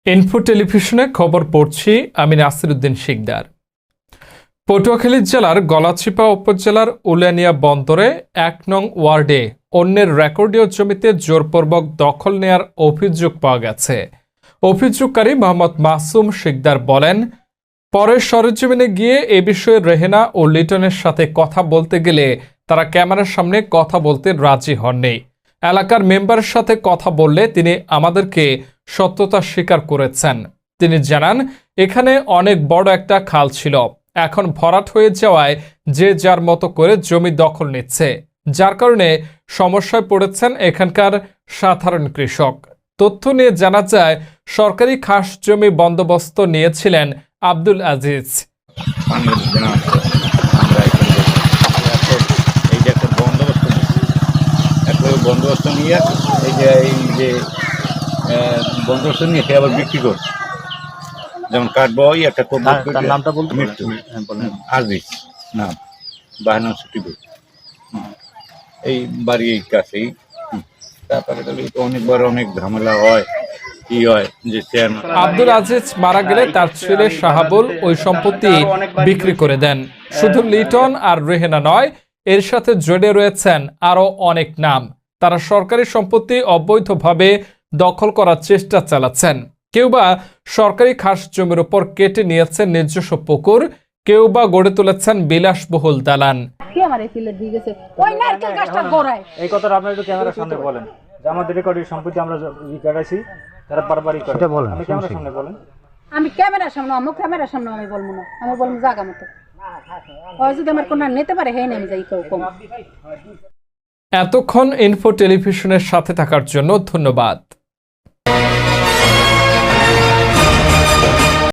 Info টেলিভিশনে খবর পড়ছি আমি নাসিরউদ্দিন শিকদার। পটুয়াখালী জেলার গলাচিপা উপজেলার উলানিয়া বন্দরে ১ নং ওয়ার্ডে অন্যের রেকর্ডীয় জমিতে জোরপূর্বক দখল নেয়ার অভিযোগ পাওয়া গেছে। অভিযোগকারী মোহাম্মদ মাসুম শিকদার বলেন, পরে সরেজমিনে গিয়ে এ বিষয়ে রেহেনা ও লিটনের সাথে কথা বলতে গেলে তারা ক্যামেরার সামনে কথা বলতে রাজি হননি। এলাকার মেম্বারের সাথে কথা বললে তিনি আমাদেরকে সত্যতা স্বীকার করেছেন। তিনি জানান, এখানে অনেক বড় একটা খাল ছিল, এখন ভরাট হয়ে যাওয়ায় যে যার মতো করে জমি দখল নিচ্ছে, যার কারণে সমস্যায় পড়েছেন এখানকার সাধারণ কৃষক। তথ্য নিয়ে জানা যায়, সরকারি খাস জমি বন্দোবস্ত নিয়েছিলেন আব্দুল আজিজ। বন্দোবস্ত নিয়ে বন্দোবস্ত নিয়ে সে আবার বিক্রি করছে, যেমন কাটবো একটা নামটা বলতে মৃত্যু আজিজ নাম বাহান্ন ছুটি এই বাড়ি এই কাছেই। তারপরে অনেকবার অনেক ঝামেলা হয়, কি হয় যে আব্দুল আজিজ মারা গেলে তার ছেলে শাহাবুল ওই সম্পত্তি বিক্রি করে দেন। শুধু লিটন আর রেহেনা নয়, এর সাথে জড়িয়ে রয়েছেন আরো অনেক নাম। তারা সরকারি সম্পত্তি অবৈধভাবে দখল করার চেষ্টা চালাচ্ছেন। কেউ বা সরকারি খাস জমির উপর কেটে নিয়েছেন নিজস্ব পুকুর, কেউ বা গড়ে তুলেছেন বিলাসবহুল দালান। এই কথাটা আপনি একটু ক্যামেরার সামনে বলেন যে আমাদের রেকর্ডের সম্পত্তি আমরা কাটাইছি, তারা বারবারই করে। এটা বলেন, আপনি ক্যামেরার সামনে বলেন। আমি ক্যামেরার সামনে আমি বলবো না, আমি বলবো জায়গা মতো যদি আমার কোন নিতে পারে হে নেমে যাই কেউ কম। এতক্ষণ ইনফো টেলিভিশনের সাথে থাকার জন্য ধন্যবাদ।